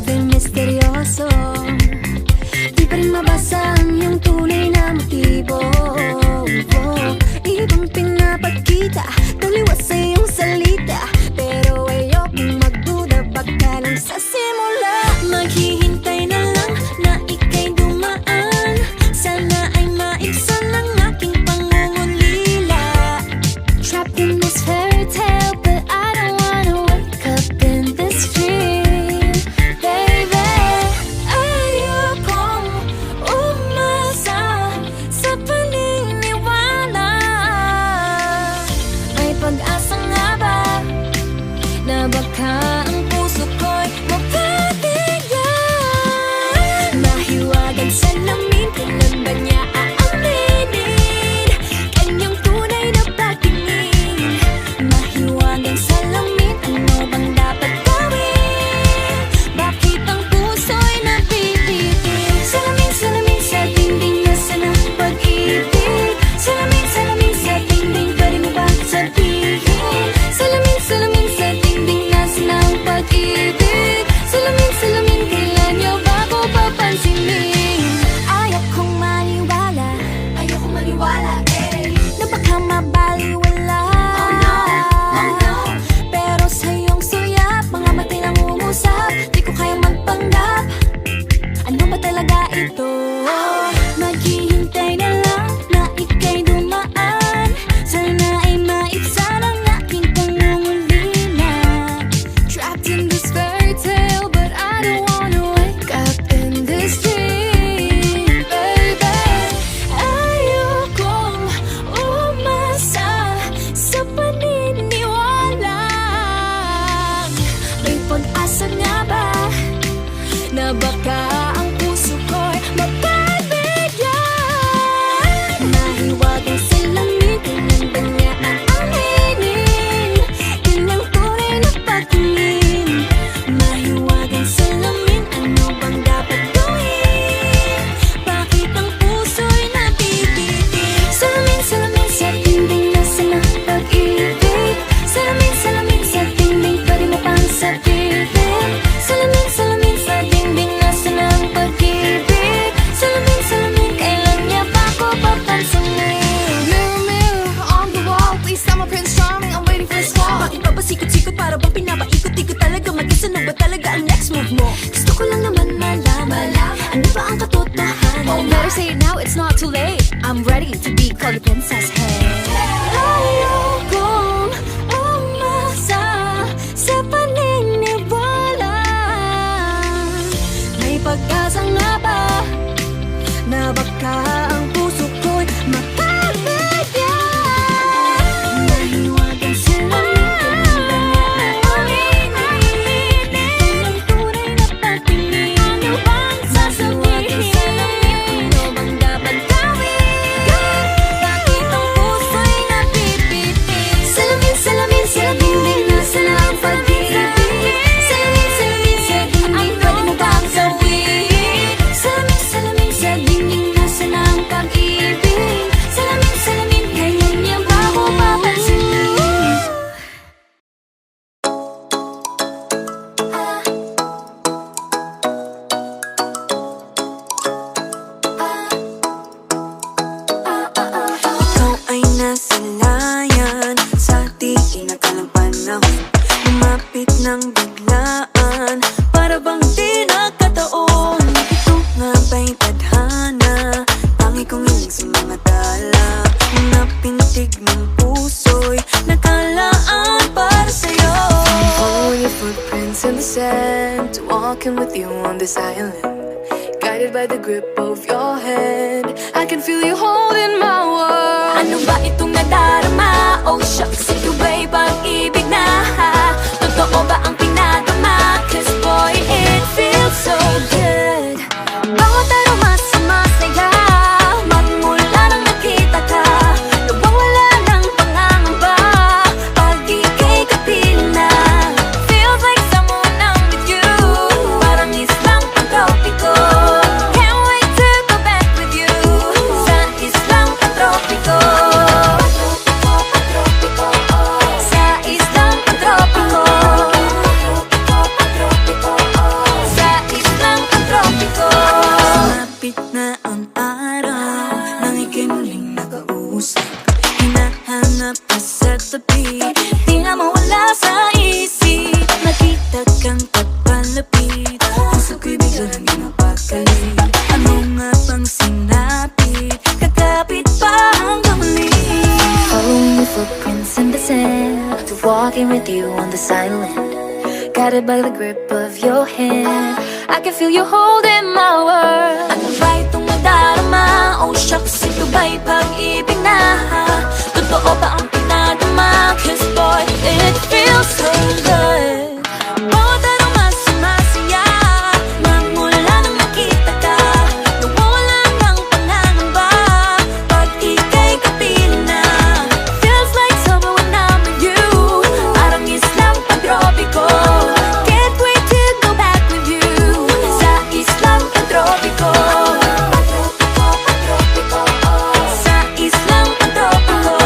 din misteryoso. Di pa rin mabasa ang iyong tunay na motibo. Ibang pinapakita, taliwas sa iyong salita, pero ayokong magduda, baka lang sa simula. Maghihintay na lang na ika'y dumaan, sana ay maibsan ang aking pangungulila. Trapped in this fairy tale, but I don't wanna wake up in this dream, baby. Ayokong umasa sa paniniwala. May pag-asa nga ba na baka ang puso ko'y mapabigyan? Mahiwagang salamin, kailan ba niya aaminin kanyang tunay na pagtingin? Mahiwagang salamin, ano bang dapat gawin? Bakit ang puso'y nabibitin? Salamin, salamin sa dingding, nasaan ang pag-ibig? Salamin, salamin sa dingding, pwede mo ba sabihin? Salamin, salamin sa dingding, nasaan ang pag-ibig? Salamin, salamin, kailan niyo ba ako papansinin? Ayokong maniwala, na baka mabaliwala. Oh no, pero sa iyong suyap, mga mati lang umusap, di ko kayang magpanggap. Ano ba talaga ito? Maghihintay na lang na ika'y dumaan, sana ay maibsan ang aking pangungulila. Trapped in this fairy tale, but I don't wanna wake up in this dream, baby. Ayokong umasa sa paniniwala. May pag-asa nga ba na baka ang puso ko'y mapabigyan? Mahiwagang salamin, kailan ba niya aaminin kanyang tunay na pagtingin? Mahiwagang salamin, ano bang dapat gawin? Bakit ang puso'y nabibitin? Salamin, salamin sa dingding, nasaan ang pag-ibig? Salamin, salamin sa dingding, pwede mo pang sabihin? Salamin, salamin sa dingding, nasaan ang pag-ibig? Salamin, salamin, kailan niya ba ako papansinin? Mirror, mirror on the wall, please tell my Prince Charming I'm waiting for his call. Bakit pa ba sikot-sikot, para bang pinapaikot-ikot talaga? Mag-isa na ba talaga ang next move mo? Gusto ko lang naman malaman, ano ba ang katotohanan? Oh, better say it now, it's not too late. I'm ready to be called a princess, hey. Ayokong umasa sa paniniwala. May pag-asa nga ba na baka ang puso ko'y mapabigyan? Mahiwagang salamin, kailan ba niya aaminin kanyang tunay na pagtingin? Ano bang sasabihin? Ano bang dapat gawin? Bakit ang puso'y nabibitin? Salamin, salamin sa dingding, nasaan ang pag-ibig? Salamin, salamin sa dingding, pwede mo bang sabihin? Salamin, salamin sa dingding, nasaan ang pag-ibig? Salamin, salamin, kailan niya ba ako papansinin? Ikaw ay nasa layan sa di inakalang panahon, lumapit ng biglaan, para bang di nakataon. Ito nga ba'y tadhana, tangi kong iling sa mga tala, mga pintig ng puso'y nakalaan para sa'yo. Following your footprints in the sand, walking with you on this island, guided by the grip of your hand. I can feel you holding my world. Ano ba itong nadarama? Oh shucks, ito ba'y pag-ibig na? Totoo ba ang pinadama? Cause boy, it feels so good. Bawat aroma sumasaya, magmula nang nakita ka, nawawala ng pangangamba pag ika'y kapiling na. Feels like someone I'm with you, parang islang pagtropiko. Can't wait to go back with you sa islang pagtropiko. footprints in the sand, to walking with you on this island, guided by the grip of your hand. I can feel you holding my world. Ano ba itong nadarama? Oh shucks, ito ba'y pag-ibig na? Totoo ba ang pinadama? Cause boy, it feels so good. Bawat araw mas sumasaya, magmula nang makita ka. Nawawala ng pangangamba pag ika'y kapiling na. Feels like summer when I'm with you, parang islang pagtropiko. Can't wait to go back with you sa islang pagtropiko. Sa islang pagtropiko.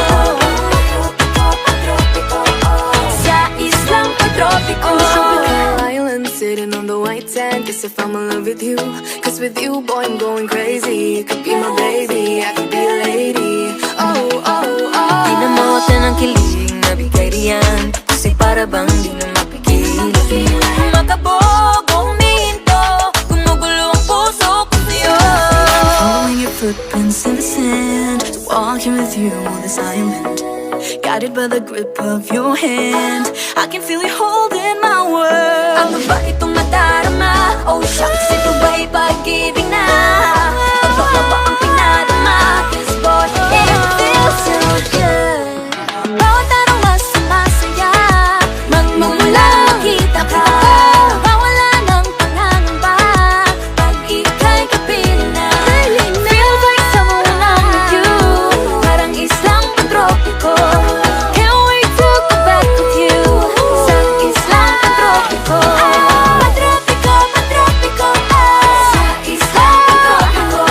Sa islang pagtropiko. On the tropical island, sitting on the white sand. Guess if I'm in love with you, cause with you, boy, I'm going crazy. You could be my baby, I could be a lady. Oh, oh, oh. Di na mawata ng kilig na bigay riyan, kasi para bang di na mapigil. Makabog o huminto, gumugulo ang puso ko sa'yo. Following your footprints in the sand, walking with you on this island, guided by the grip of your hand. I can feel you holding my world. Ano ba itong nadarama? Oh shucks, ito ba'y pag-ibig na? Totoo ba ang pinadama? Cause boy, it feels so good. Bawat araw mas sumasaya, magmumula makita ka. Mawala ng pangangamba pag ika'y kapiling na. Feels like summer when I'm with you, parang islang pagtropiko. Can't wait to go back with you sa islang pagtropiko. Pagtropiko, pagtropiko, sa islang pagtropiko.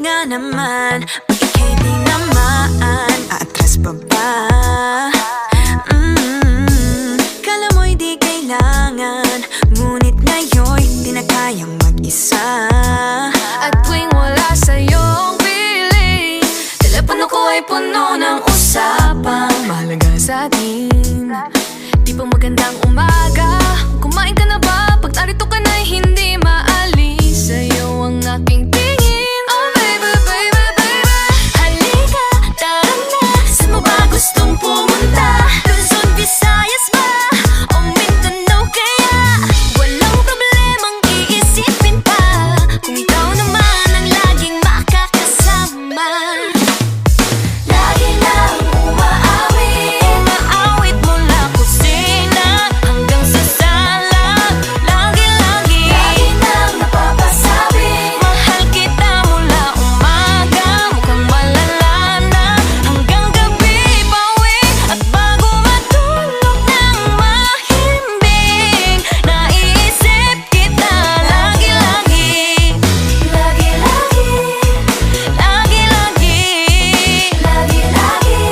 nga naman, ika'y di naman aatras pa ba? Kala mo'y di kailangan, ngunit ngayon'y di na kayang mag-isa. At tuwing wala sa'yong piling, telepono ko ay puno ng usapang mahalaga sa atin. Di ba magandang umaga? Kumain ka na ba? Pag narito ka na'y hindi maalis sa'yo ang aking tingin. Oh baby, baby, baby, halika, tara na. Saan mo ba gustong pumunta? Luzon, Visayas ba? O Mindanao kaya? Walang problemang iisipin pa kung ikaw naman ang laging makakasama. Lagi lang umaawit, umaawit mula kusina hanggang sa sala. Lagi-lagi, lagi nang napapasabi, mahal kita mula umaga, mukhang malala na hanggang gabi. Pauwi at bago matulog ng mahimbing, naiisip kita lagi-lagi, lagi-lagi, lagi-lagi, lagi-lagi.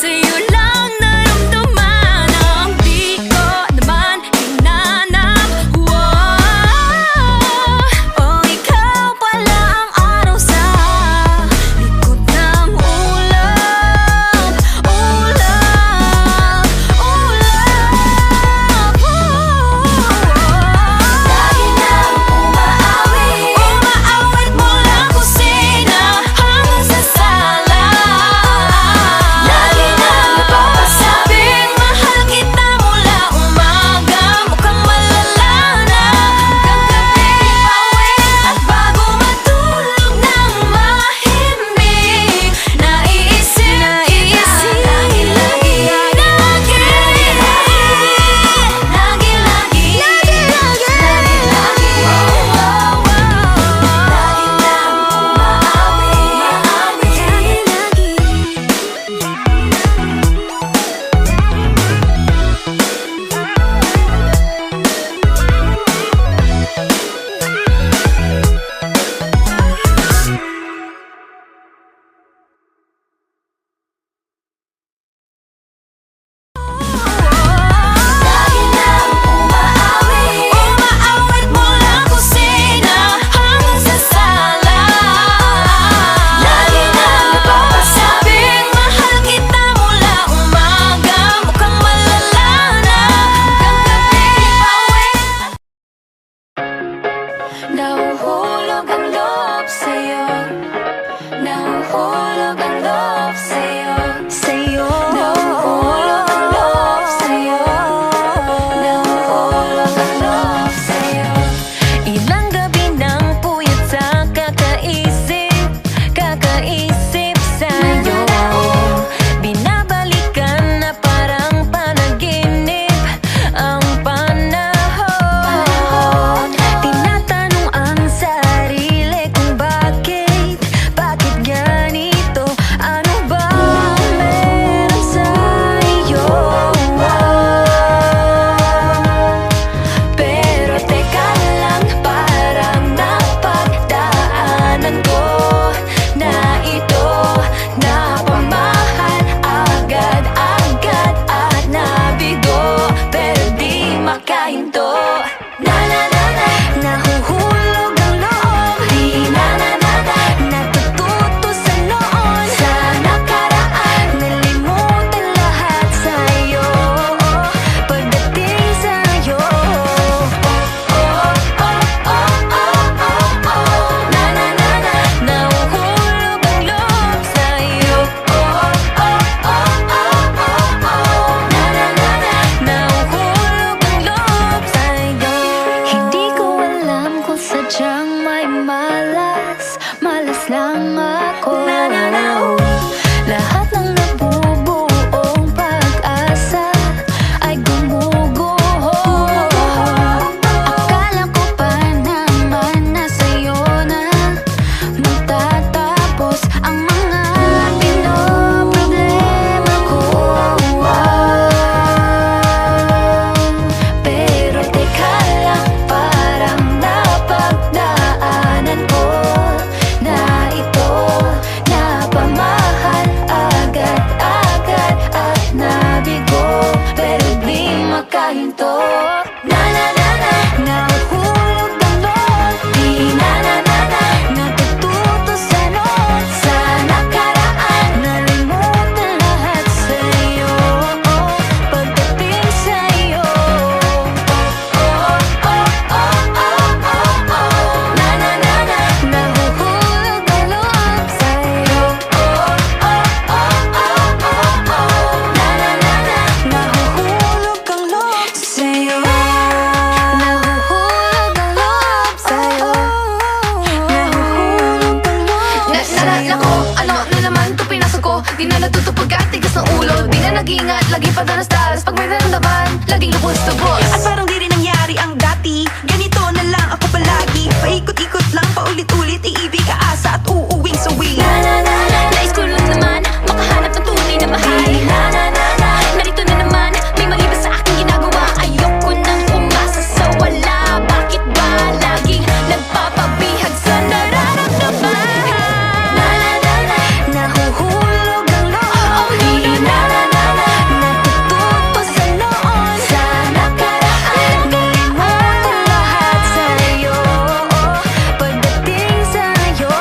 Sa'yo lang naramdaman ang di ko naman hinanap. Oh, ikaw pala ang araw sa likod ng ulap, ulap, ulap. Lagi nang umaawit, umaawit mula kusina hanggang sa sala. Lagi nang napapasabing mahal kita mula umaga, mukhang malala na hanggang gabi. Pauwi at bago matulog ng mahimbing, naiisip kita lagi-lagi, lagi-lagi, lagi-lagi, lagi-lagi. Lagi nang umaawit, lagi nang umaawit, umaawit mula kusina hanggang sa sala. Lagi nang napapasabing mahal kita mula umaga, mukhang malala na hanggang gabi. Pauwi, nahuhulog ang loob sa'yo, nahuhulog ang loob sa'yo, Sa'yo, nahuhulog ang loob sa'yo, nahuhulog ang loob sa'yo. ilang gabi ng puyat sa kakaisip, kakaisip sa'yo. Binabalikan na parang panaginip ang panahon. Tinatanong ang sarili kung bakit ganito? Ano ba meron sa'yo? Pero teka lang, parang napagdaanan ko na ito, napamahal agad-agad at nabigo, pero di makahinto. Na-na-na-na, nahuhulog ang loob, di na-na-na-na, natututo sa noon, sa nakaraan, nalimutan lahat sa'yo, pagdating sa'yo. Na-na-na-na, nahuhulog ang loob sa'yo. Na-na-na-na, nahuhulog ang loob sa'yo. Hindi ko alam kung sadyang may malas, malas lang ako. Lahat ng nabubuong pag-asa ay gumuguho. Akala ko pa naman na sa'yo na magtatapos ang mga pinoproblema ko. Pero teka lang, parang napagdaan Di na natutupag at tigas ng ulo. Di na nag-iingat, lagi pa danas-danas. Pag may naramdaman, laging lubos-lubos. At parang di rin nangyari ang dati. Ganito na lang ako palagi. Paikot-ikot lang, paulit-ulit. Iibig, aasa at uuwing sawi. Nais ko lang naman makahanap ng tunay na mahal. Narito na naman, may mali ba sa aking ginagawa? Ayoko nang umasa sa wala. Bakit ba laging nagpapabihag sa nararamdaman? Nahuhulog ang loob. Di natututo sa noon. Sa nakaraan, nalimutan lahat sa'yo. Pagdating sa'yo,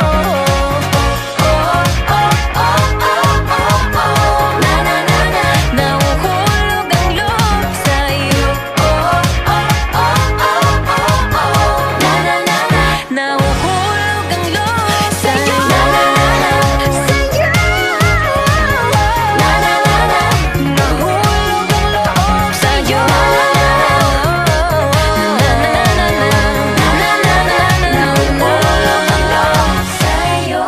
nahuhulog ang loob sa'yo. Nahuhulog ang loob sa'yo. Nahuhulog ang loob sa'yo. Nahuhulog ang loob sa'yo.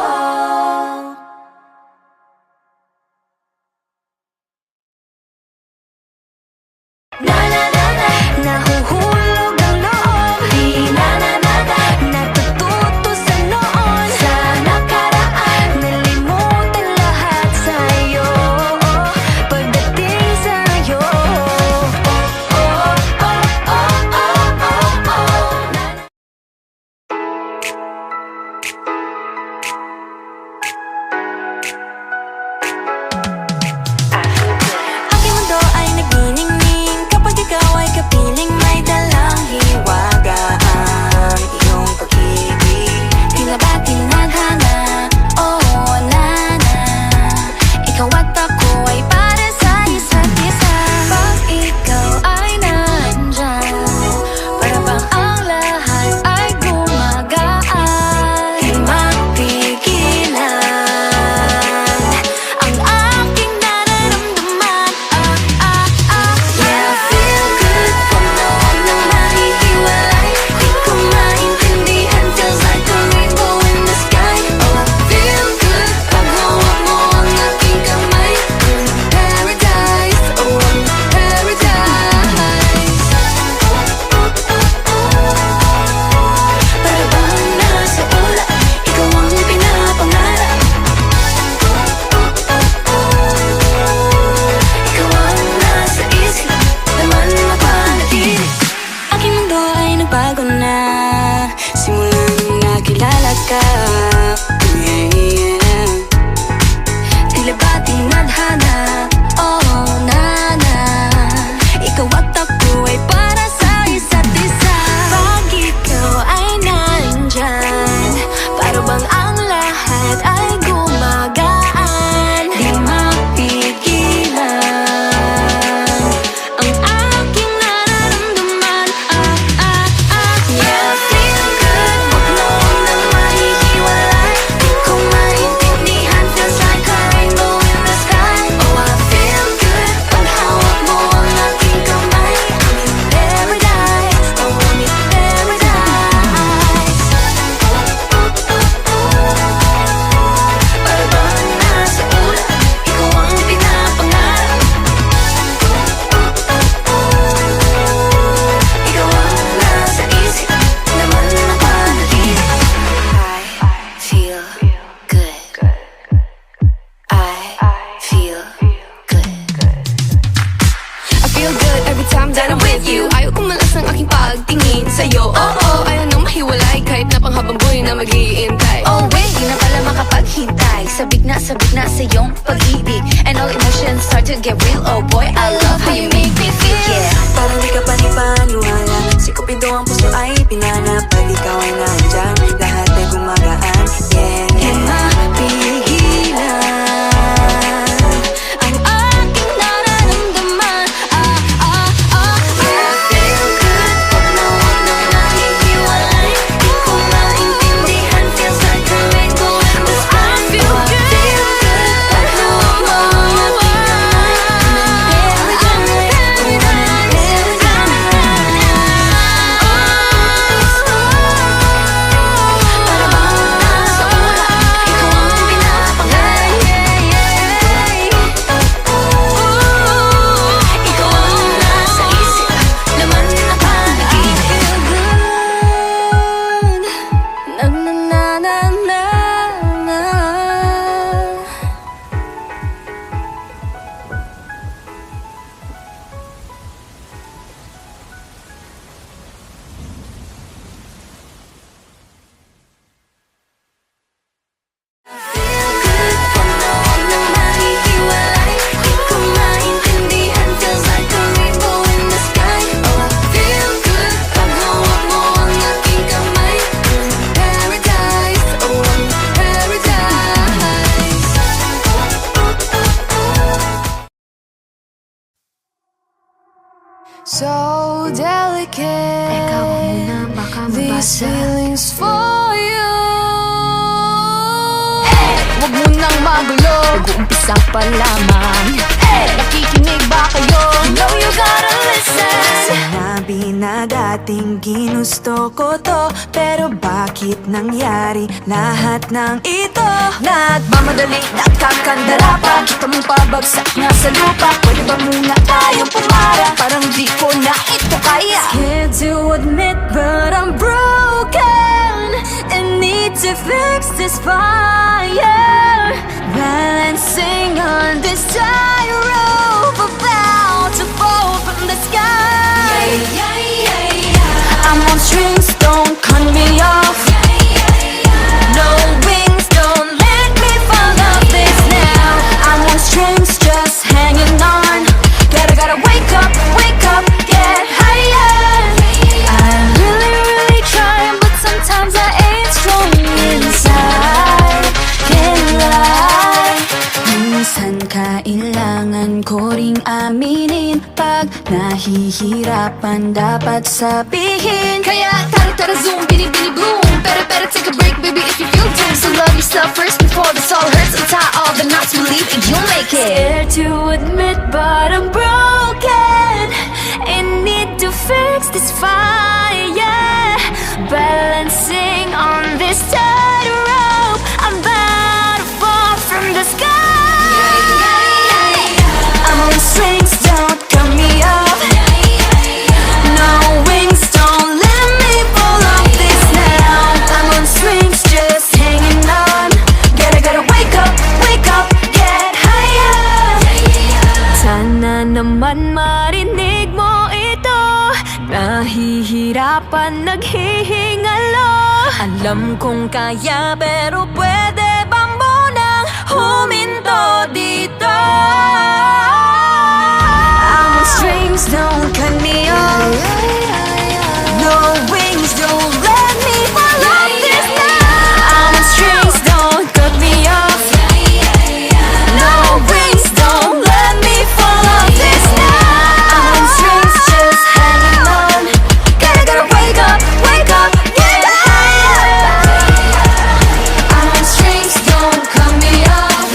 Nahuhulog ang loob. Di natututo sa noon. Sa nakaraan, nalimutan lahat sa'yo. Pagdating sa'yo, aking mundo ay nagniningning kapag ikaw ay kapiling may dalang hiwaga ang iyong pag-ibig. Tila ba tinadhana? Oo, wala na. Ikaw at ako ay para sa isa't isa. Pag ikaw ay nandyan, para bang ang lahat ay gumagaan. Di mapigilan ang aking nararamdaman. Yeah, feel good. Kung noon na mahihiwalay, di ko maintindihan. Feels like a rainbow in the sky. Oh, feel good. Pag hawak mo ang aking kamay, paradise, oh, paradise. Para bang nasa ula, ikaw ang pinapangarap. Ikaw ang nasa isip, naman mapanatili. Aking mundo ay nagbago na simulang nakilala ka. Yeah. Tila ba tinadhana? Oh, nana. Ikaw at ako ay para sa isa't isa. Pag ikaw ay nandyan, para bang ang lahat ay gumagaan. Di mapigilan ang aking nararamdaman. Yeah, feel good. Huwag noon na mahihiwalay, di ko maintindihan. Feels like a rainbow in the sky. Oh, I feel good. Pag hawak mo ang aking kamay, I'm in paradise. Oh, I'm in paradise. Para bang nasa ula, ikaw ang pinapangarap. Ikaw ang nasa isip, naman napanatili. I feel good. I feel good. I feel good every time that I'm with you. Ayaw kumalas ang aking pagtingin sa'yo. Oh, ayaw nang mahiwalay kahit na panghabang buhay na mag-iintay. Oh wait, di na pala makapaghintay. Sabik na sa iyong pag-ibig, and all emotions start to get real. Oh boy, I love how you make me feel. Yeah. Parang di ka panipaniwala. Si Cupido ang puso ay pinanap. Pag ikaw ay nandyan, lahat ay gumagaan. Yeah. Di mapigilan ang aking nararamdaman. Yeah, feel good. Pag noon na mahihiwalay, di ko maintindihan. Feels like a rainbow in the sky. I feel good. Pag hawak mo ang aking kamay, I'm in paradise. these feelings for you. Huwag mo nang magulo, nag-uumpisa pa lamang. Nakikinig ba kayo? No, you gotta listen. Sinabi na dating ginusto ko to, pero bakit nangyari lahat ng ito? Nagmamadali, nakakandara pa. Kita mong pabagsak nga sa lupa. Pwede ba muna tayong pumara? Parang di ko na ito kaya. Scared to admit, but I'm broken and need to fix this fire. Balancing on this tightrope, about to fall from the sky. I'm on strings, don't cut me off. No wings, don't let me fall off this now. I'm on strings, just hanging on. Gotta wake up, get higher. I'm really trying, but sometimes I ain't strong inside. Can't lie. Minsan kailangan ko ring aminin, pag nahihirapan dapat sabihin. Kaya tara zoom, bini boom. Better take a break, baby, if you feel doomed. So love yourself first before this all hurts. Untie all the knots, believe it, you'll make it. Scared to admit, but I'm broken and need to fix this fire. Balancing on this tightrope, I'm about to fall from the sky. I'm on strings, don't cut me off. No wings, don't let me fall off this now. I'm on strings, just hanging on. Gotta wake up, get higher. Sana naman marinig mo ito. Nahihirapan, naghihingalo. Alam kong kaya, pero pwede ba munang huminto dito? I'm on strings, don't cut me off. No wings, don't let me fall off this now. I'm on strings, don't cut me off. No wings, don't let me fall off this now. I'm on strings, just hanging on. Gotta wake up, get higher. I'm on strings, don't cut me off.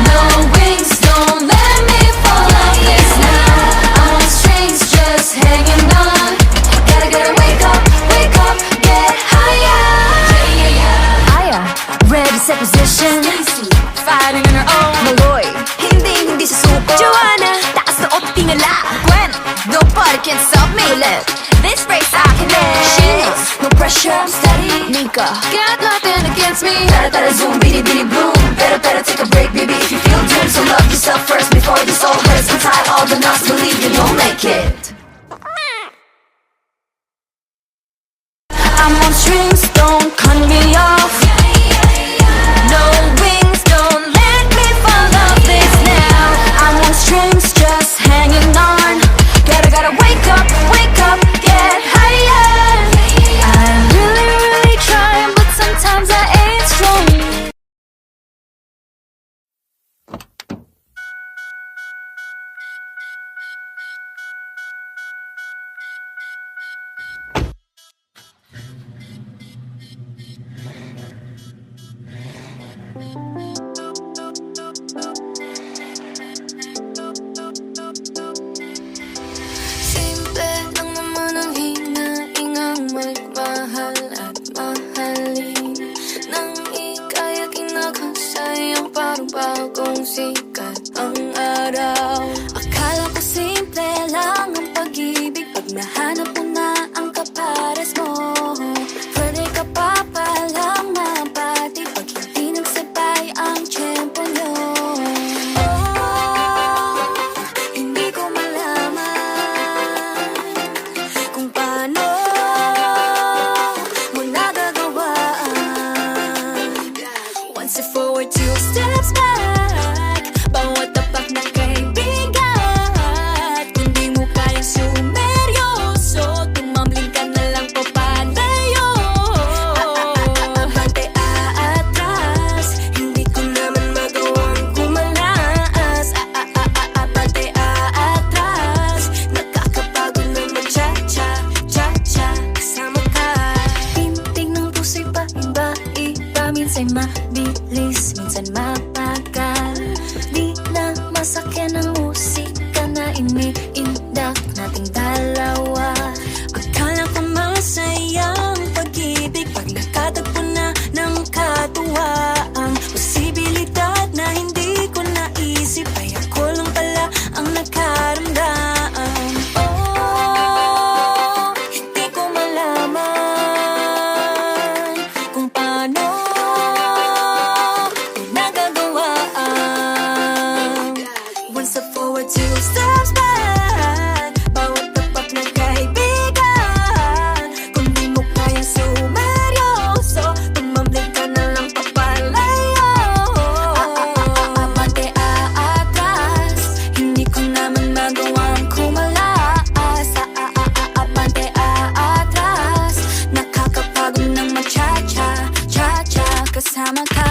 No wings, don't let me fall off this now. I'm on strings, just hanging on. Gotta wake up, get higher. Aya, ready, set position. Fighting on her own. Maloy, hindi susuko. Joanna, taas na o tingala. Gwen, nobody can stop me. Left, this race I can live. Sheila, no pressure, I'm steady. Nika, got nothing against me. Tara zoom, bini boom. Better take a break, baby, if you feel doomed. So love yourself first before this all hurts. Untie all the knots, believe you'll make it. I'm on strings, don't cut me off. No wings, don't let me fall off this now. I'm on strings, just hanging on. Gotta wake up, get higher. I'm really trying, but sometimes I ain't strong. Simple lang naman ang hinaingang magmahal at mahalin. Nang ika'y kinakasayang parang bagong sikat ang araw. Akala ko simple lang ang pag-ibig, pag nahanap mo na ang kapares mo. Pwede ka pa palang mapati pag hindi nagsabay ang tiyempo nyo. Oh, hindi ko malaman kung paano ay mabilis, minsan mapagal. Di na masakyan ang musika na iniindak nating dalawa. Akala ko masayang pag-ibig pag nakatagpo na ng katuwaan. Posibilidad na hindi ko naisip ay ako lang pala ang nakaramdam. Oh, hindi ko malaman kung paano ko nagagawa. One step forward, two steps back. Bawat tapat na kaibigan, kung di mo kayang sumeryoso, tumambling ka na lang papalayo. Abante aatras, hindi ko naman magawang kumalaas. Abante aatras, nakakapagod ng ma-cha-cha, cha-cha kasama ka.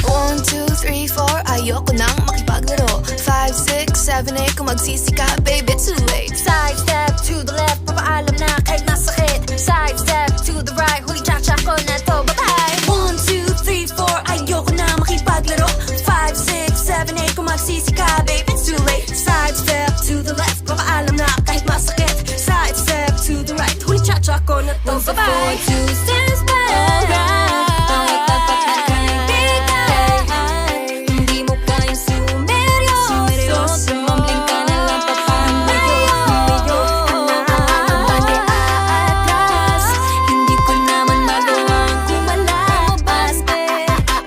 1, 2, 3, 4, ayoko nang makipaglaro. 5, 6, 7, 8, kung magsisi ka, baby, too late. Side step to the left, papaalam na kahit masakit. Side step to the right, huli cha-cha ko na to, bye-bye. 1, 2, 3, 4, ayoko na makipaglaro. 5, 6, 7, 8, kung magsisi ka, baby, it's too late. Side step to the left, papaalam na kahit masakit. Side step to the right, huli cha-cha ko na to, bye-bye. 2 steps back. Bawat tapat na kaibigan, hindi mo kayang sumeryoso, tumambling ka na lang papalayo. Abante aatras, hindi ko naman magawang kumalabas.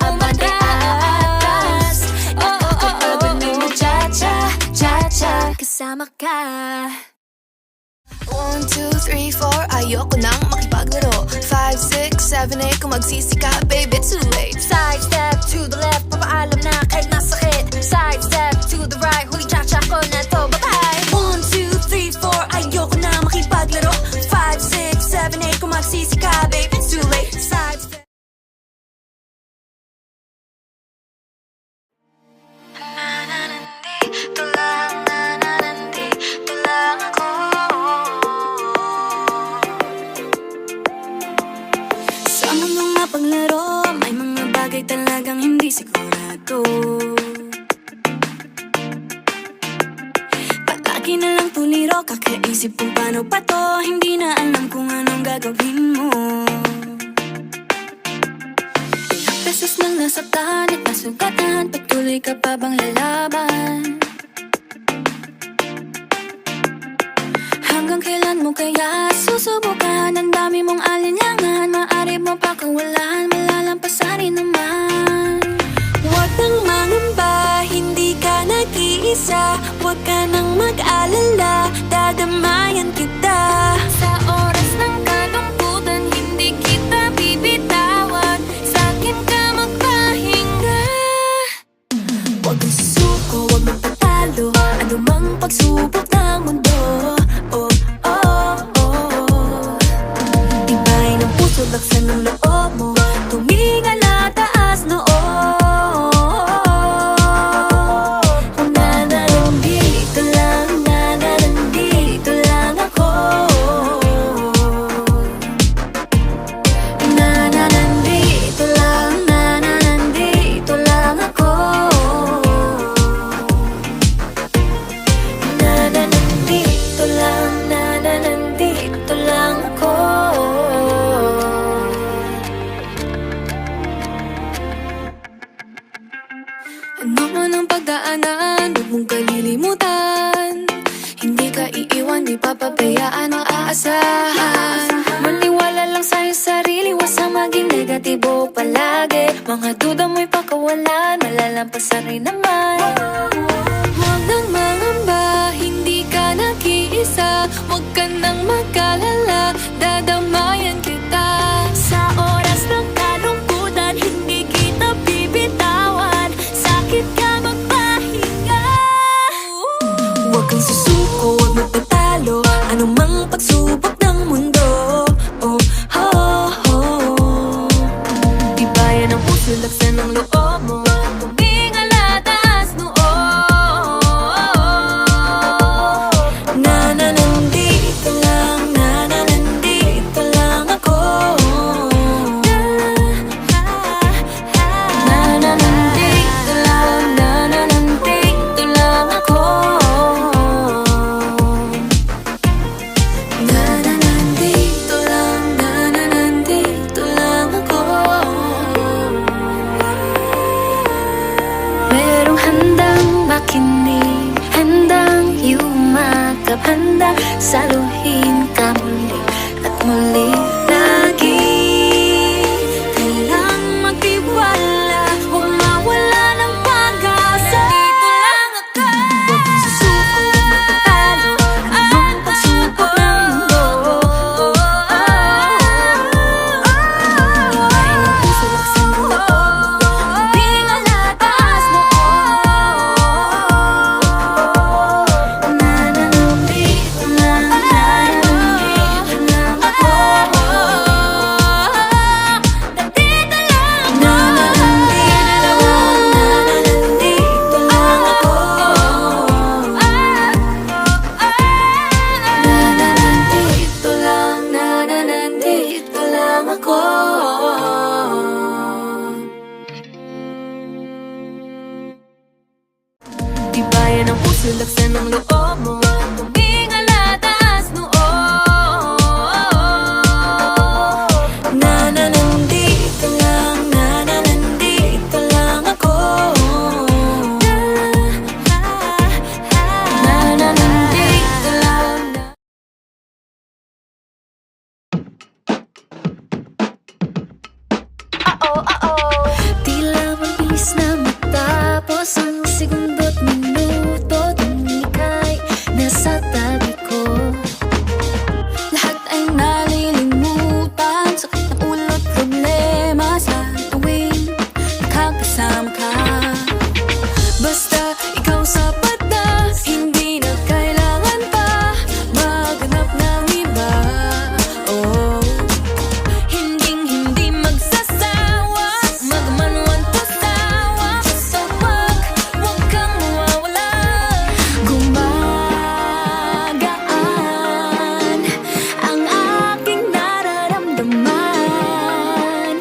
Abante aatras, nakakapagod ng cha-cha, cha-cha kasama ka. 1, 2, 3, 4, ayoko nang makipaglaro. 5, 6, 7, 8, kung magsisi ka, baby, too late. Side step to the left, papaalam na kahit masakit. Side step to the right, huli cha-cha ko na to, bye-bye. 1, 2, 3, 4, ayoko na makipaglaro. 5, 6, 7, 8, kung magsisi ka, baby, it's too late. Side step. Nandito lang ako. Sa mundong mapaglaro, may mga bagay talagang hindi sigurado. Palagi na lang tuliro, kakaisip kung paano pa to. Hindi na alam kung anong gagawin mo. Ilang beses nang nasaktan at nasugatan, patuloy ka pa bang lalaban? Hanggang kailan mo kaya susubukan? Ang dami mong alinlangan, maaari mo pakawalan, malalampasan rin naman. Huwag nang mangamba, hindi ka nag-iisa. Huwag ka nang mag-alala, dadamayan kita. Sa oras ng kalungkutan, hindi kita bibitawan. Sa'kin ka magpahinga. Huwag kang susuko, huwag magpatalo, anumang pagsubok ng mundo. Oh, oh, oh. Tibay ng puso, laksan ng loob mo, tumingala taas noo. Nananandito lang ako. Nananandito lang ako. Nananandito lang ako. Ano man ang pagdaanan, huwag mong kalilimutan. Hindi ka iiwan, di papabayaan o aasahan. Maniwala lang sa'yo sarili, huwag sa maging negatibo palagi. Mga duda mo'y pakawalan, malalampasan rin naman. Huwag nang mangamba, hindi ka nag-iisa. Huwag ka nang mag-alala, dadamayan kita. Sa oras ng kalungkutan, hindi kita bibitawan. Sakit ka magpahinga. Huwag kang susuko, huwag magpatalo, anumang pagsubok ng mundo. Oh, oh, oh. Tibayan ang puso, laksan ng loob mo, tumingala taas noo. nakikinig. Handang yumakap, handang saluhin ka muli at muli. Lagi kailang magtiwala, huwag mawala ng pag-asa. Dito lang ako. Huwag susuko, matatalo, anumang pagsubok ng mundo. Ay ng puso, laksan ng loob, tubig ang lataas mo. Nananambito lang, nananambito lang ako. Nandito lang ako. Nananambito lang ako. Nananambito lang, nananambito lang ako. Tibayan ang puso, laksan ng loob mo, tumingala taas noo. Nananandito lang, nananandito lang ako. Nananandito lang. Tila mabilis na matapos ang segundo't minuto, tuwing ika'y nasa tabi ko. Lahat ay nalilimutan, sakit ng ulo't problema sa tuwing nakakasama ka. Basta ikaw sapat na, hindi na kailangan pa maghanap ng iba. Oh, hindi magsasawa, magmanuan pasawa. Basta wag kang mawawala. Gumagaan ang aking nararamdaman.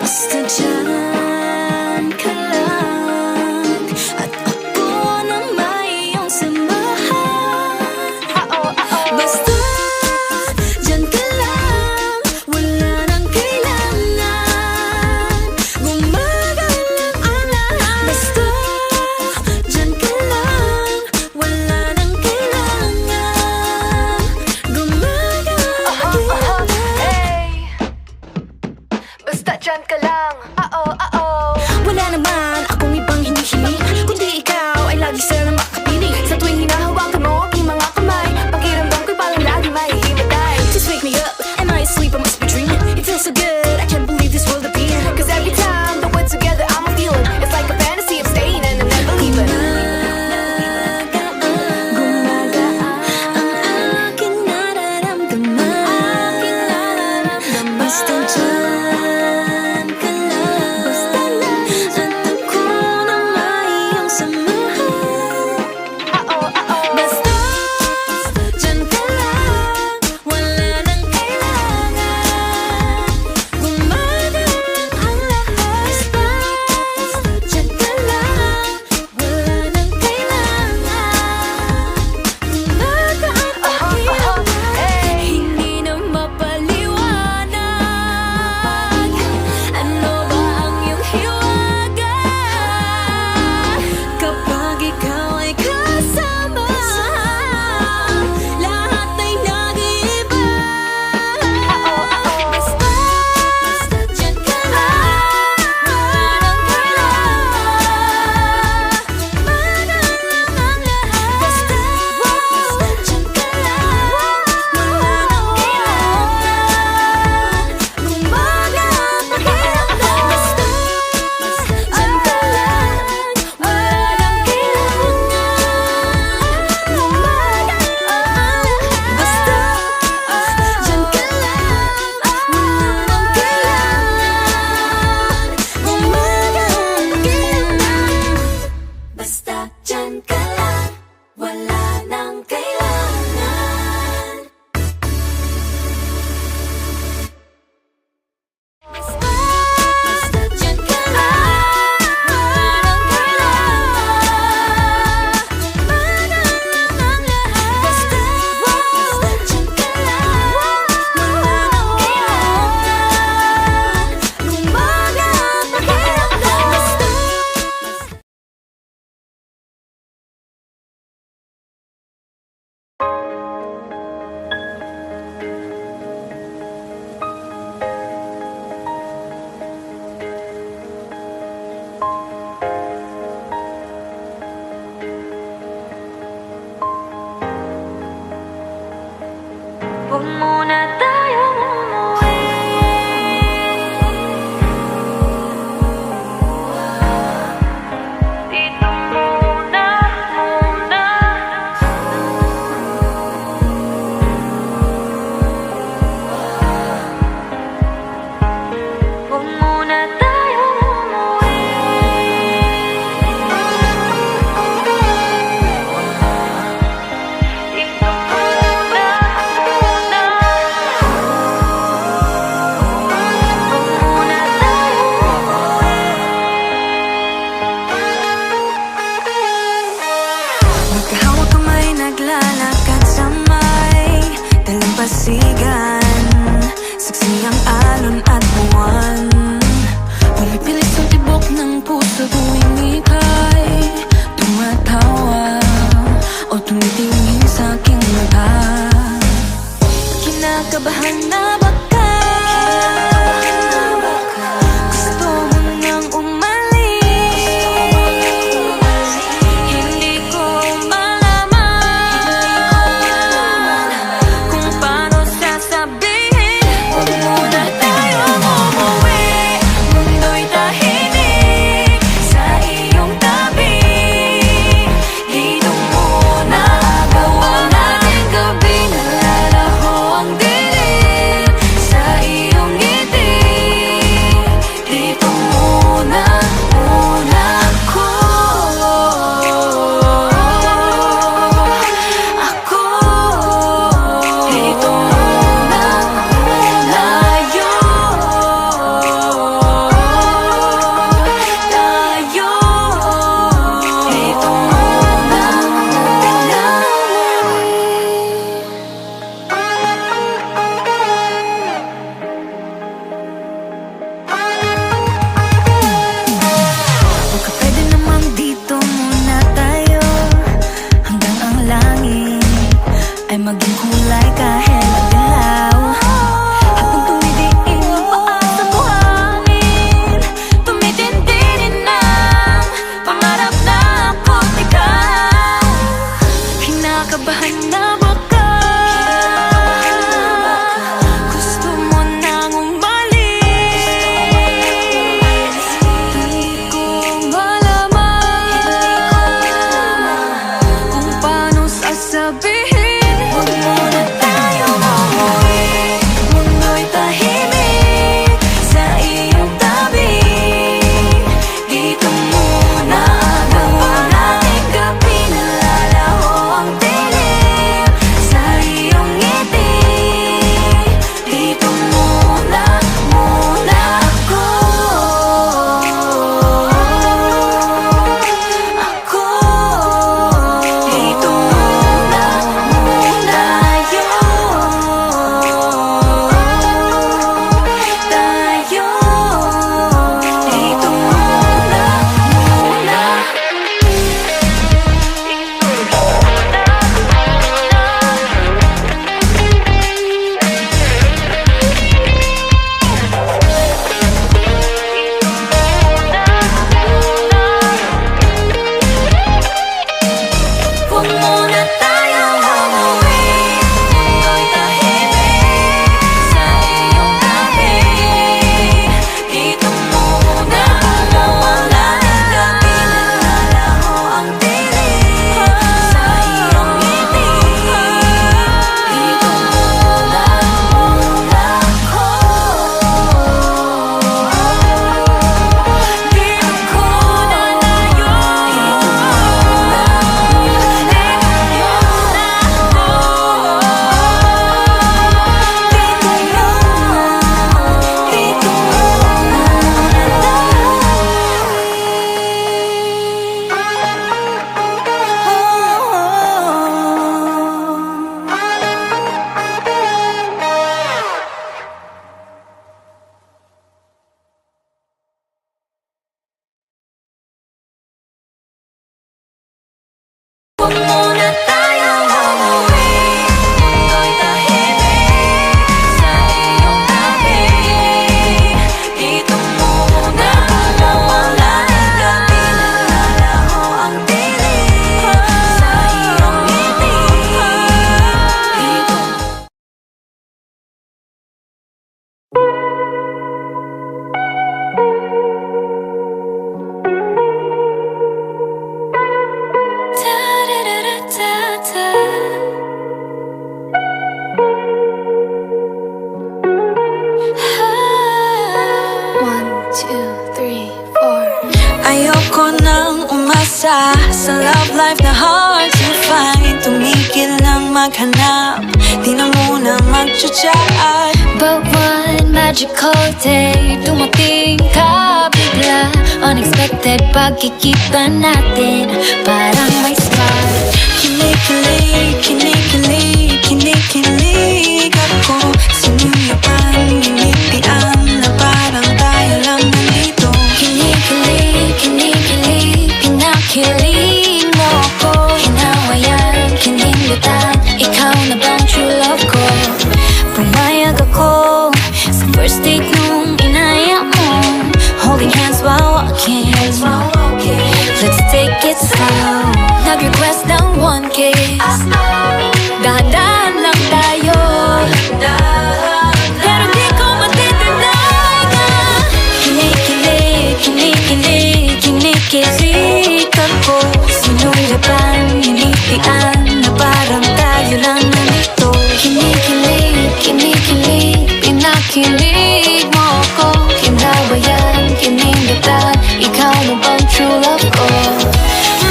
Basta dyan ka lang, at ako na may iyong samahan. Basta dyan ka lang, wala nang kailangan. Gumagalang ang lahat. Basta dyan ka lang, wala nang kailangan. Gumagalang. Basta dyan ka lang. Wala naman akong ibang hinihiling, kundi ikaw ay lagi sana makapiling. Sa tuwing hinahawakan mo aking mga kamay, pakiramdam ko'y parang lagi mahihimatay. Just wake me up, am I asleep? I must be dreaming. It feels so good, I can't believe this world appeared. Cause every time that we're together, I'm a feeling. It's like a fantasy of staying and I'm never leaving. Gumagaan ang aking nararamdaman. Basta dyan ka lang, at ako na may iyong samahan. Basta dyan ka lang, wala nang kailangan. Gumagalang ang lahat. Basta dyan ka lang, wala nang kailangan. Gumagaan ang hirap, hindi na mapaliwanag. Gising ang alon at buwan. Pumipilit sa tibok ng puso tuwing ika'y tumatawa o tumitingin sa aking mata. Kinakabahan na ba ka? Gusto mo nang umalis? Hindi ko malaman kung paano sasabihin. Huwag muna tayong umuwi, mundo'y tahimik sa iyong tabi. Dito muna gawa natin gabi, nalalaho ang dilim sa iyong ngiti. Dito muna ako. Dito muna tayo. Dito muna baka pwede naman dito muna tayo hanggang ang langit ay maging kulay kahit madilaw. Habang tumidiin ang paa sa buhangin, tumitindi din ang pangarap na ako't ikaw. Kinakabahan na ba ka? Gusto mo nang umalis? Hindi ko malaman kung paano sasabihin. Huwag muna tayong umuwi, mundo'y tahimik sa iyong tabi. Dito muna gawa natin gabi, nalalaho ang dilim sa iyong ngiti. Dito muna ako. Dito muna tayo. Dito muna. Huwag muna tayong umuwi, mundo'y tahimik sa iyong tabi. Dito muna gawa natin gabi, nalalaho ang dilim sa iyong ngiti. Dito muna ako. Dito muna tayo. Huwag muna tayong umuwi, mundo'y tahimik sa iyong tabi. Dito muna gawa natin gabi, nalalaho ang dilim sa iyong ngiti. Dito ayoko nang umasa sa love life na hard to find. Tumigil lang maghanap, di na muna mag-chat. But one magical day, dumating ka bigla. Unexpected pagkikita natin, parang may spark. Kinikilig ako, sinuyapan, date nung inaya mo, holding hands while walking. Let's take it slow. Nag-request ng one kiss, dahan-dahan lang tayo. Pero di ko matitinay na kinikilig, kinikilig, kinikilig ako. Sinuyapan, hinitian na parang tayo lang nandito. Kinikilig, kinikilig, pinakilig mo ko. Kinabayan, kinindatan, ikaw na bang true love ko?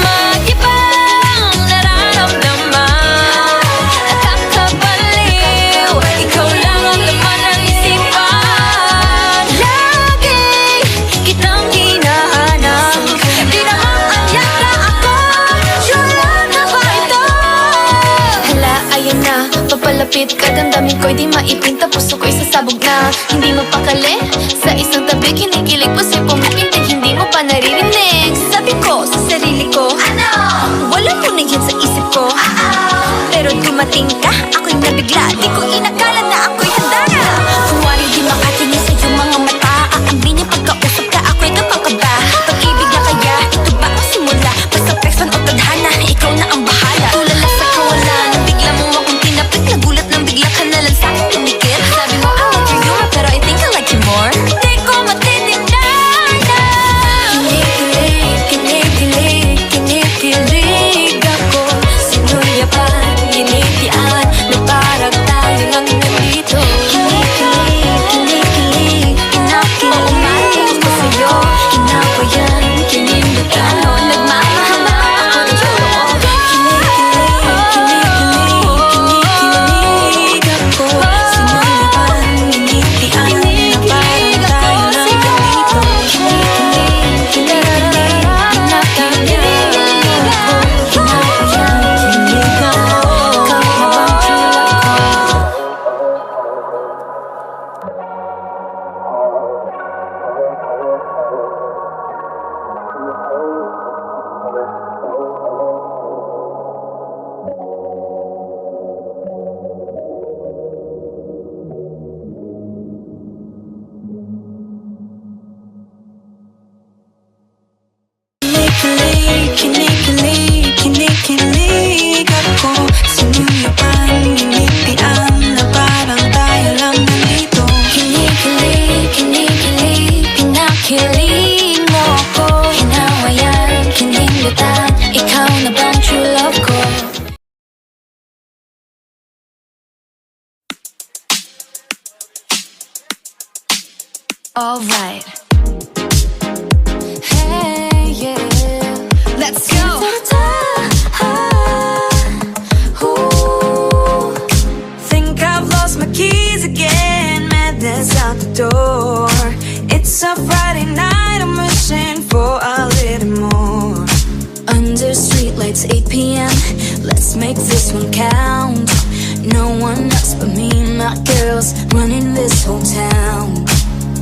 Mag-ibang nararamdaman, nakakabaliw, ikaw lang ang laman ng isipan. Lagi kitang hinahanap, di naman angyak na ako, true love na ba ito? Hala, ayan na, papalapit ka, damdamin ko'y di maipinta, puso ko'y sasabog na. Hindi mo pakali, sa isang tabi kinikilig, puso'y pumipintig, hindi mo pa naririnig. Sabi ko sa sarili ko, wala munang yan sa isip ko. Pero dumating ka, ako'y nabigla, di ko inakala na ako'y handa na. Kung waring di makatingin sa iyong mga mata, aambi niya pagkausap ka, ako'y kapakaba. Pag-ibig na kaya, ito ba ang simula? Basta person o tadhana, ikaw na ang bahala. Tulala sa kawalan, bigla mo akong tinapit, nagulat nang bigla ka na lang sa'kin tumikit. Sabi mo, I like you, pero I think I like you more. Di ko matitindan na kinikilig, kinikilig, kinikilig ako. Sinuyapan, hinitian, na parang tayo lang nandito. Kinikilig, kinikilig, pinakilig ko sa'yo. Kinabayan, kinindatan, nagmamahal na ako ng totoo. Kinikilig, kinikilig, kinikilig ako. Sinuyapan, hinitian, na parang tayo lang nandito. Kinikilig, kinikilig, pinakilig ako. Kinabayan, kinilig ako. Ikaw na bang true love ko? Kinikilig, kinikilig, kinikilig ako. Sinuyapan, hinitian, na parang tayo lang nandito. Kinikilig, kinikilig, pinakilig mo ako. Hinawayan, kinindatan, ikaw na bang true love ko? Alright. Hey, yeah. Let's go. Think I've lost my keys again. Madness out the door. It's a Friday night. I'm wishing for a little more. Under streetlights, 8 p.m. Let's make this one count. No one else but me and my girls running this whole town.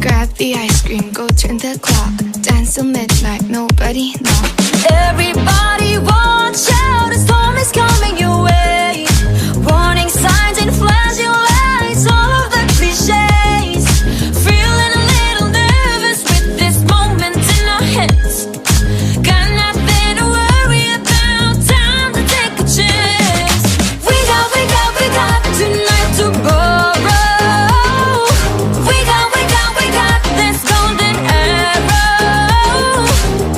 Grab the ice cream, go turn the clock. Dance till midnight, nobody knock. Everybody watch out, a storm is coming your way. Warning signs and flashing lights, all of the cliches. Feeling a little nervous with this moment in our hands. Got nothing to worry about, time to take a chance. We got tonight to borrow. We got this golden arrow.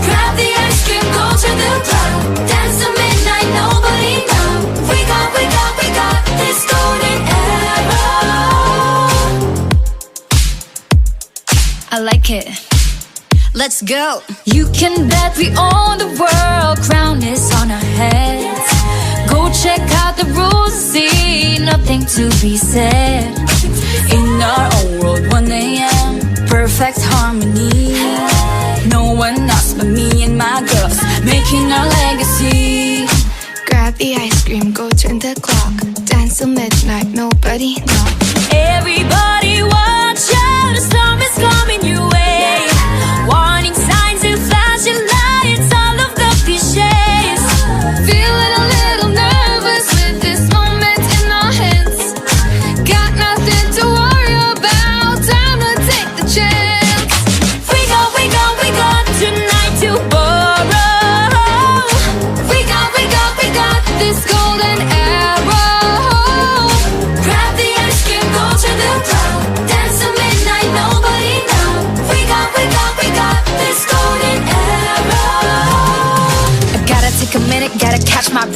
Grab the ice cream, go to the club. Dance till midnight, nobody know. We got this golden arrow. I like it. Let's go. You can bet we own the world, crown is on our heads. Go check out the rules, see nothing to be said. In our own world, 1 a.m. Perfect harmony. No one else but me and my girls, making our legacy. Grab the ice cream, go turn the clock. Dance till midnight, nobody knock. Everybody watch out, a storm is coming your way. Warning signs and flashing lights, all of the cliches. Feeling a little nervous with this moment in our hands. Got nothing to worry about, time to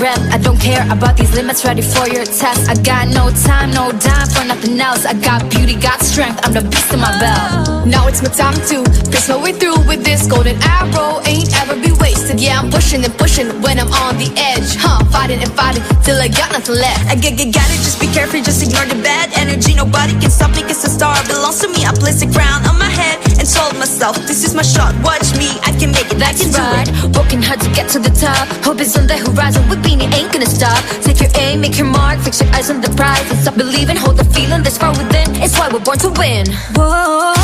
breath. I don't care about these limits, ready for your test. I got no time, no dime for nothing else. I got beauty, got strength, I'm the beast in my belt. Now it's my time to pierce my way through with this golden arrow. Ain't ever be wasted. Yeah, I'm pushing and pushing when I'm on the edge. Fighting and fighting till I got nothing left. I get it, just be careful, just ignore the bad energy. Nobody can stop me, cause the star belongs to me. I place a crown on my head and told myself, this is my shot, watch me, I can make it, I can do Right, it. working hard to get to the top. Hope is on the horizon, with Beanie ain't gonna stop. Take your aim, make your mark, fix your eyes on the prize. And stop believing, hold the feeling that's far within. It's why we're born to win. Whoa.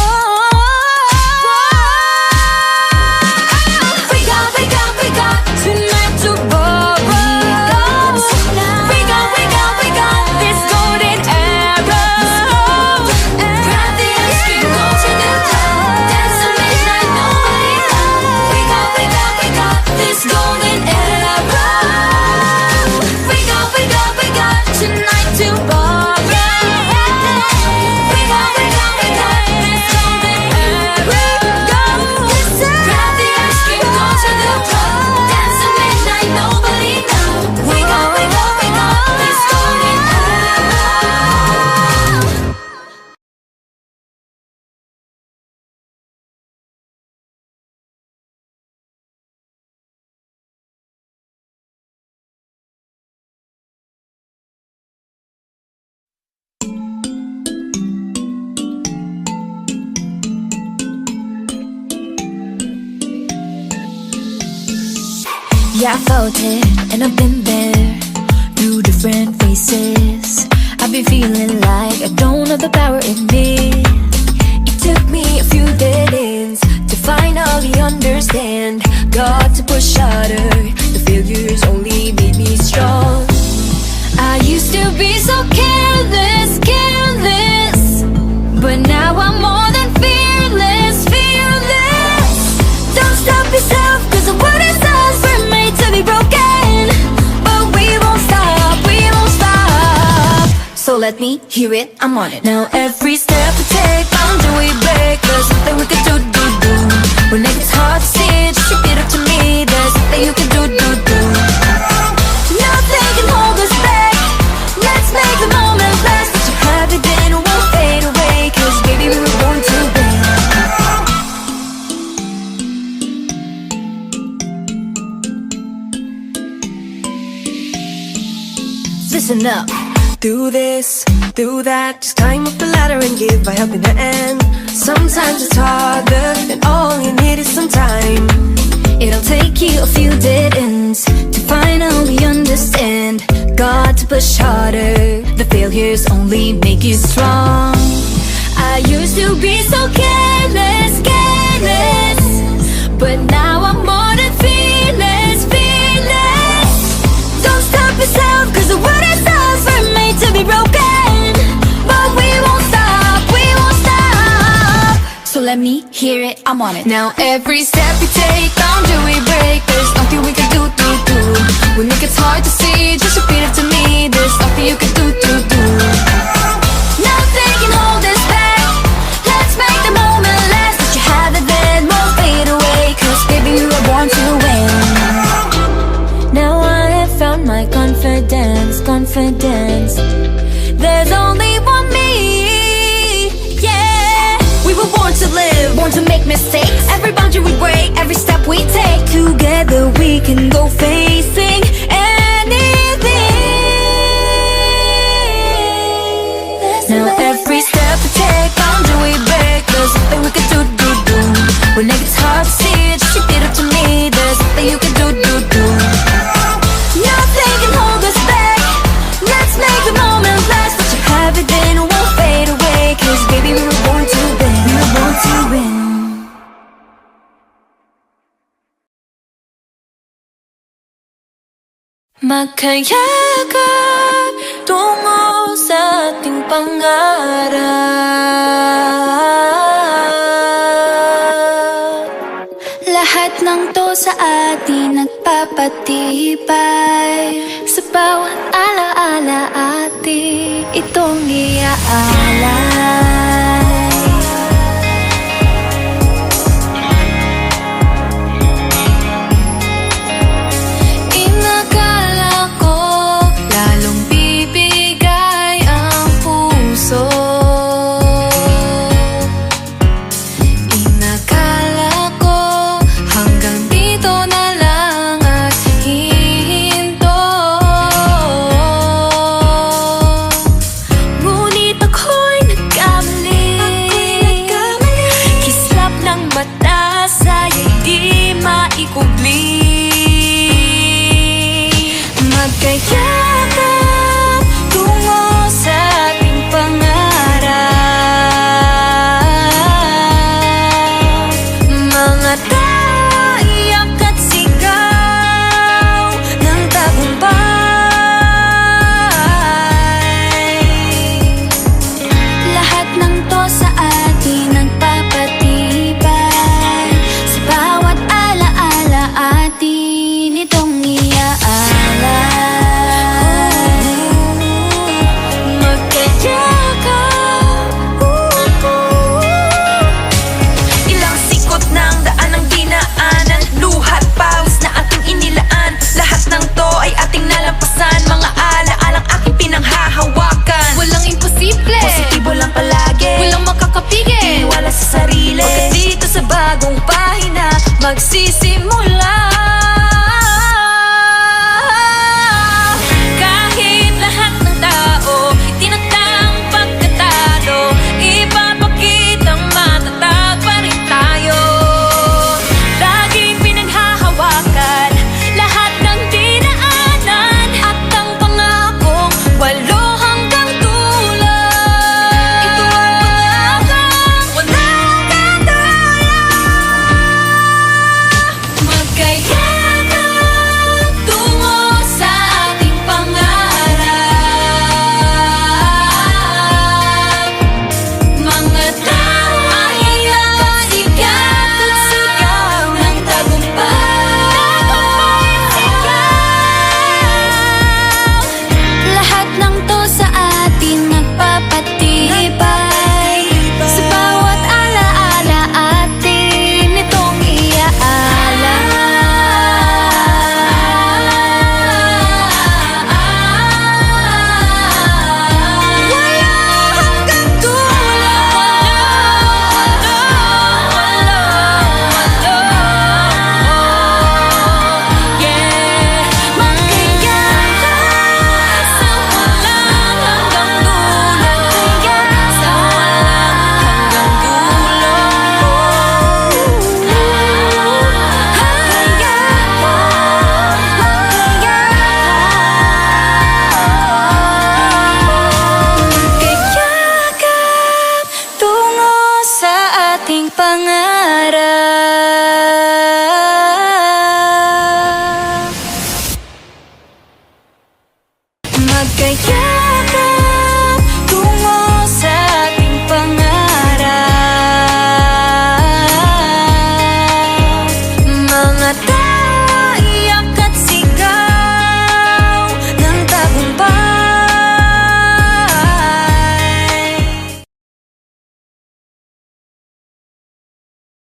We got tonight, tomorrow. We got this golden arrow. Grab the ice cream, go to the top. Dance till midnight, nobody knows. We got this golden arrow. We got tonight, tomorrow. We got this golden arrow. Grab the ice cream, go to the top. Dance till midnight, nobody knows. We got this golden arrow. Yeah, I felt it, and I've been there through different faces. I've been feeling like I don't have the power in me. It took me a few dead ends to finally understand. Got to push harder, the failures only made me strong. I used to be so careless, but now I'm more than fearless. Don't stop yourself, cause the world is us. We're made to be broken, but we won't stop. So let me hear it, I'm on it. Now every step we take, boundary we break. There's nothing we can do. When it gets hard to see, just repeat it to me. There's nothing you can do. Nothing can hold us back. Let's make the moment last. Let you have it, then it won't fade away. Cause baby, we were born to win. Listen up. Do this, do that, just climb up the ladder and give a helping hand. Sometimes it's harder, and all you need is some time. It'll take you a few dead ends to finally understand. Got to push harder, the failures only make you strong. I used to be so careless, but now I'm more than fearless. Don't stop yourself, cause the world is us. We're made to be broken, but we won't stop. So let me hear it, I'm on it. Now every step we take, boundary we break. There's nothing we can do. When it gets hard to see, just repeat it to me. There's nothing you can do. Nothing can hold us back. Let's make the moment last. Let you have it, then won't fade away. Cause baby, we were born to win. Now I have found my confidence. There's only one me, yeah. We were born to live, Born to make mistakes. every boundary we break, Every step we take, together we can go facing anything. now every step we take, boundary we break. There's nothing we can do. When it gets hard to see, just repeat it to me. There's nothing you can do. Nothing can hold us back. Let's make the moment last. Let you have it, then it won't fade away. Cause baby, we were born to win. We were born to win. Magkayakap tungo sa ating pangarap. Lahat ng to sa atin nagpapatibay. Sa bawat alaala ating itong iaalay. Inakala magsisimula. Kahit lahat ng tao itinatang pagkatalo, ipapakitang matatag pa rin tayo. Laging pinaghahawakan lahat ng dinaanan at ang pangakong walo hanggang dulo. Ito ang pangakong walang katulad. Magkayakap tungo sa ating pangarap. Mga tao mahirap sigaw at sigaw ng tagumpay. Lahat ng to sa atin nagpapatibay. Sa bawat alaala atin itong iaala. Wala hanggang dulo. Yeah, magkayakap sa walang hanggang dulo. Sa walang hanggang Magkayakap tungo sa ating pangarap. Magkayakap